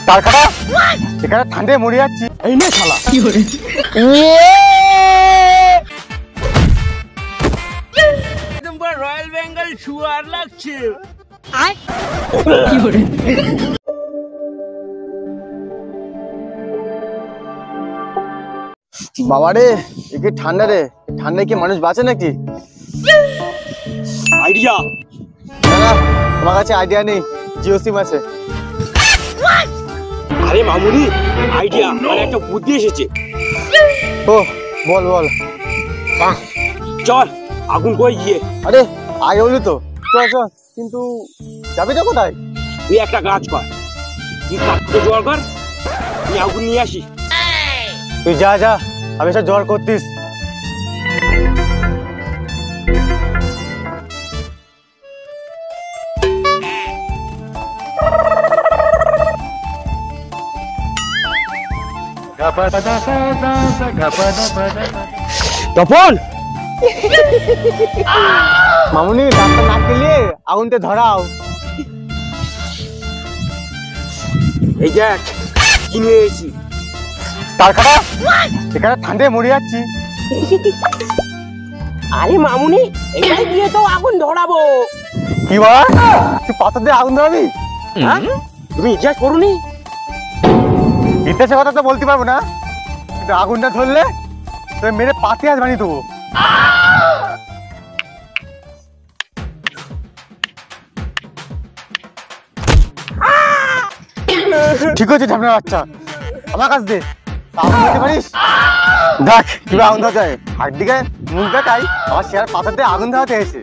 তার কাটা এখানে ঠান্ডায় মরে যাচ্ছি। এই নে শালা। রয়্যাল বেঙ্গল শুয়ার লাগছে। বাবা রে একে ঠান্ডা রে, ঠান্ডায় কি মানুষ বাঁচে নাকি? আইডিয়া না আমার কাছে আইডিয়া নেই, জিও সিম আছে। আরে মামুনি আইডিয়া মানে একটা বুদ্ধি এসেছে। ও বল বল। চল আগুন কই গিয়ে। আরে আগে বলি তো, চল চল, কিন্তু যাবি তো কোথায়? তুই একটা কাজ কর, তুই কাঠটা জোগাড় কর, তুই আগুন নিয়ে আসি। তুই যা যা, আমি সব জোগাড় করতিস। তপন মামুনি ডাক্তার না পেলে আগুনটা ধরাও। এই দেখ কি নিয়ে এসেছি। তার কাটা এখানে ঠান্ডায় মরে যাচ্ছি। আরে মামুনি এটাই দিয়ে তো আগুন ধরাবো। কি বল? তুই পাথর দিয়ে আগুন ধরাবি? হ্যাঁ তুমি ইতিহাস পড়ুনি? ইতিহাসের কথা তো বলতে পারবো না, কিন্তু আগুনটা ধরলে তুই মেরে পাতিহাস বানিয়ে দেবো। ঠিক আছে ঝামেলা বাচ্চা, আমার কাছ দে। আগুন ধরতে পারিস? দেখ কিভাবে আগুন ধরতে হয়। হাত দিকে মুখ দেখাই, আমার শেয়ার পাথর দিয়ে আগুন ধরাতে এসে।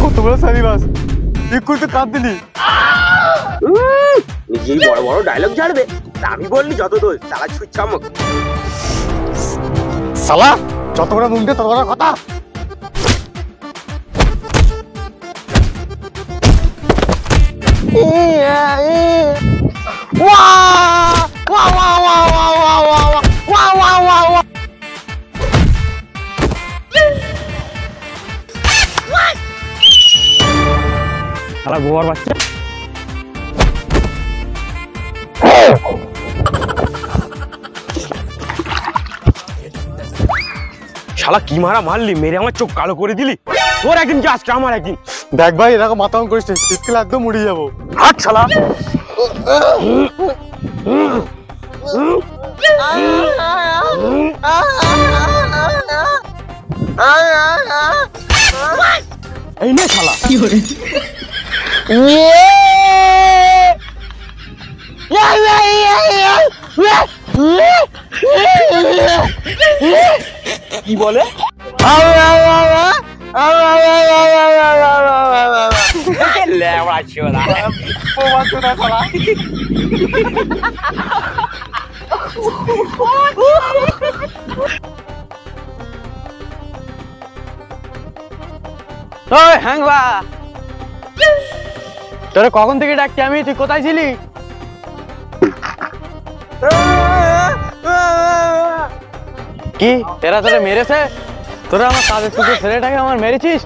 কত বড় সারিবাস, একটু তো কাঁদ দিলি। নিজেই বড় বড় ডায়লগ ঝাড়বে, আমি বললি যত দোষ তারা ছুটছে আমাকে। শালা যত বড় মুখ দিয়ে তত বড় কথা। শালা গোবর বাচ্চা। শালা কি মারা মারলি, মেরে আমার চোখ কালো করে দিলি। তোর একদিন কি আজকে আমার একদিন। দেখ ভাই এরকম মাথা অন করিস, শীতকালে একদম উড়ে যাবো। হাট শালা। এই নে শালা। কি বলে? লেওড়া ছোড়া। ওই হ্যাংলা, তোরা কখন থেকে ডাকছি আমি, তুই কোথায় ছিলি? কি এরা তোরা মেরেছে? তোরা আমার কাজের টুকু ছেলেটাকে আমার মেরেছিস?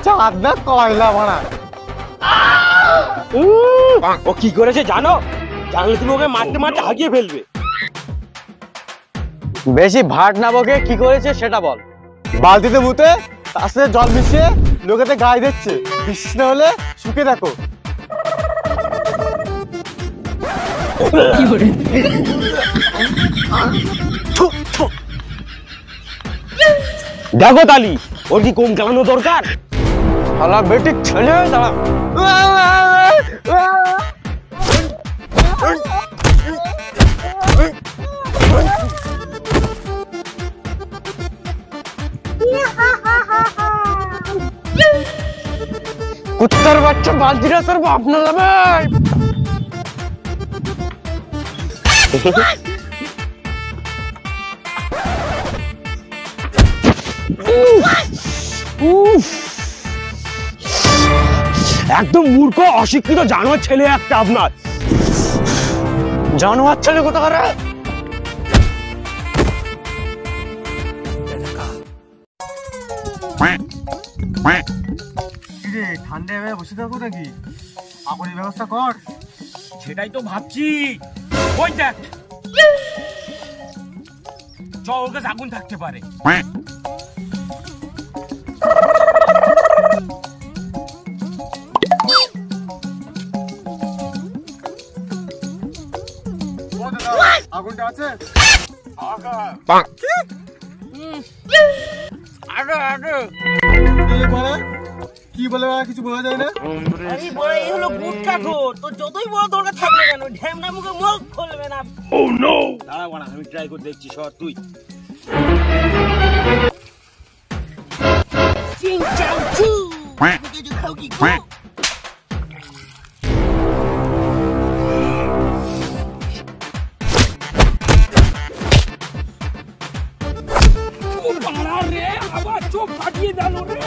চাঁদ না কয়লা বানা। ও কি করেছে জানো? জানলে তুমি ওকে মারতে মারতে হাগিয়ে ফেলবে। বেশি ভাট না বকে, কি করেছে সেটা বল। বালতিতে মুতে তার সাথে জল মিশিয়ে লোকেতে গায়ে দিচ্ছে, বিশ্বাস না হলে শুকে দেখো। দেখো তালি ওর কি কম চালানো দরকার। শালা বেটি ছেলে দাঁড়া। কুত্তার বাচ্চা বালতিটা তোর বাপ না যাবে। একদম মূর্খ অশিক্ষিত জানোয়ার ছেলে একটা আপনার। জানোয়ার ছেলে কোথাকার রে? কিরে ঠান্ডায় এভাবে বসে থাকো নাকি? আগুনের ব্যবস্থা কর। সেটাই তো ভাবছি। ওই দেখ, চ ওর কাছে আগুন থাকতে পারে। আগুনটা আছে? কি বলে কিছু বোঝা যায় না। আরে বড় এই হলো গুড কাঠোর, তো যতই বড় দরকার থাকবে কেন ঢ্যামনা মুখে মুখ খুলবে না। ও নো, দাঁড়া বাড়া, আমি ট্রাই করে দেখছি। সর তুই। চিং চাং চু কিছু খাও কি গো? ও বাড়া রে, আবার চোখ ফাটিয়ে দিল রে।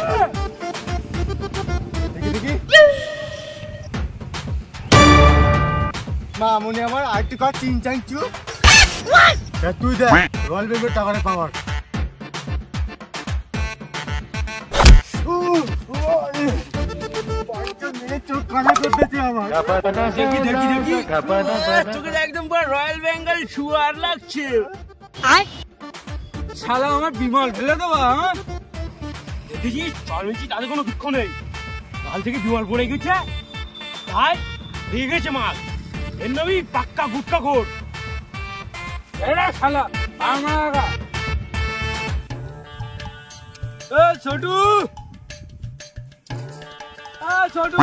দেখি মামুনি আমার আরেকটু কাজ চিং চাং চু। তুই দেখ রয়্যাল বেঙ্গল টাকারে পাওয়ার। চোখ কানা করতেছে আমার। দেখি দেখি দেখি, তোকে একদম পুরো রয়্যাল বেঙ্গল শুয়ার লাগছে। শালা আমার বিমল ফেলে দেবো। হ্যাঁ দেখিস, চলছি তাদের কোনো দুঃখ নেই। কাল থেকে বিমল পড়ে গেছে, তাই দিয়ে গেছে মাল। এর নামই পাক্কা গুটকা খোর। এরা শালা আমার ছোটু, ছোটু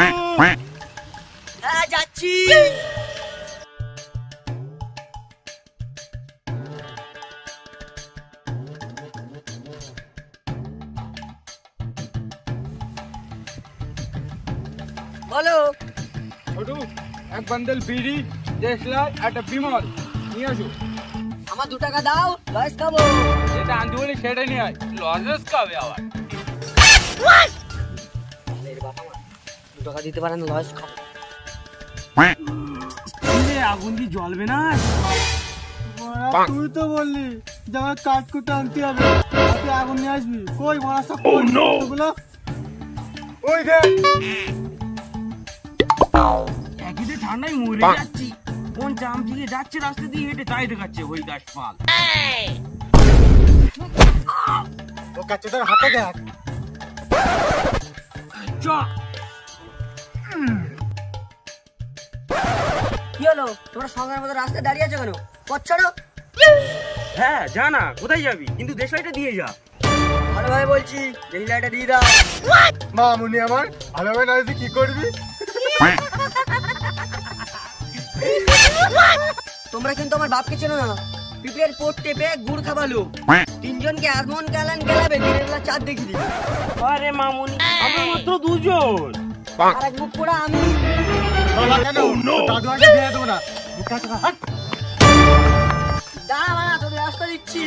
হ্যাঁ যাচ্ছি। বলো ছোটু, এক বান্ডেল বিড়ি, দেশলাই, একটা বিমল নিয়ে আসো। আমার 2 টাকা দাও, লস খাবো। যেটা আনতে বলি সেটা নিয়ে আয়, লজেস খাবে আবার। 2 টাকা দিতে পারেন, লস খাবো। আগুন দিয়ে জ্বলবে না। তুই তো বললি যে আমার কাঠ কুটে আনতে হবে, তুই আগুন নিয়ে আসবি। কই মারা সব ওই দেখ একদিকে ঠান্ডায় মরে যাচ্ছি। কোন জাম দিকে যাচ্ছে রাস্তা দিয়ে হেঁটে তাই দেখাচ্ছে ওই গাছপাল। ও কাছে তোর হাতে দেখ। চ কি হলো, তোমরা সঙ্গের মতো রাস্তায় দাঁড়িয়ে আছো কেন? পথ ছাড়ো। হ্যাঁ যা না, কোথায় যাবি? কিন্তু দেশলাইটা দিয়ে যা। ভালোভাবে বলছি, দেশলাইটা দিয়ে দাও। মামুনি আমার ভালোভাবে না তুই কি করবি? তোমরা কিন্তু আমার বাপকে চেনো না। পিঁপড়ের পোট টেপে গুড় খাবালো, 3 জনকে এমন গালান গেলাবে দিনের বেলা 4 দেখি দিবে। আরে মামুনি, আমরা মাত্র 2 জন। আর এক মুখ পোড়া আমি। দাদু আগে দিয়ে দেবো না। দাঁড়া বাড়া, তোদের রাস্তা দিচ্ছি।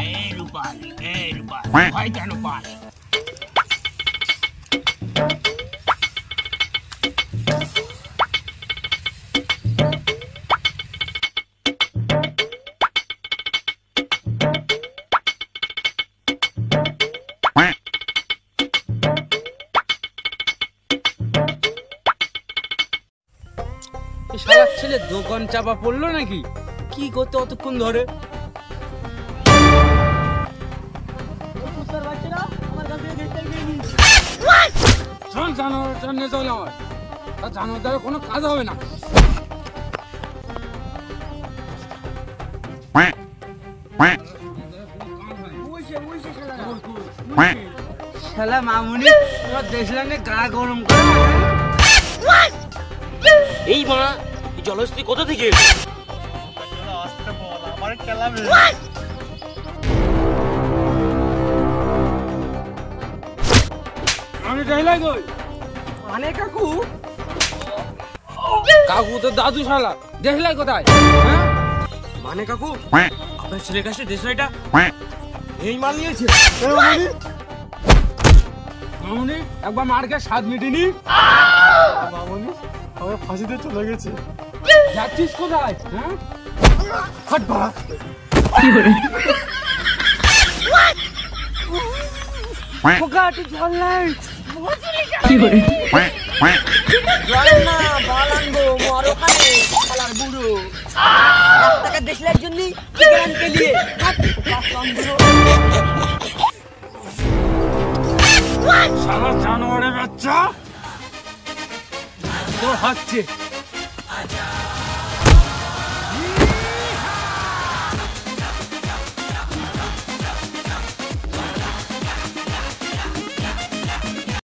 এই রূপালি, ভয় কেন পাস? শালা ছেলে দোকান চাপা পড়লো নাকি? কি করতে অতক্ষণ ধরে? চল জানোয়ার সামনে চল আমার। জানোয়ার দ্বারা কোনো কাজ হবে না। শালা মামুনি, তোমার দেখলাম গা গরম করে। এই মা, এই জলস্থি কোথা থেকে এলো? আমি যাইলাই কই? মানে কাকু, কাকু তো দাদু শালা, দেখলাই কোথায়? হ্যাঁ? মানে কাকু, আপনার ছেলের কাছে দেশে এটা এই মাল নিয়েছে মামুনি একবার মার খেয়ে স্বাদ মিটিনি মামনি আমার ফাঁসিতে চলে গেছে। যাচ্ছিস কোথায় হ্যাঁ হাট বাড়া। খোকা তুই জল নাই জল না বাল আনবো মর ওখানে শালার বুড়ো 1 টাকা দেশলার জন্য চিকেন কেলিয়ে শালা জানোয়ারের বাচ্চা তোর হচ্ছে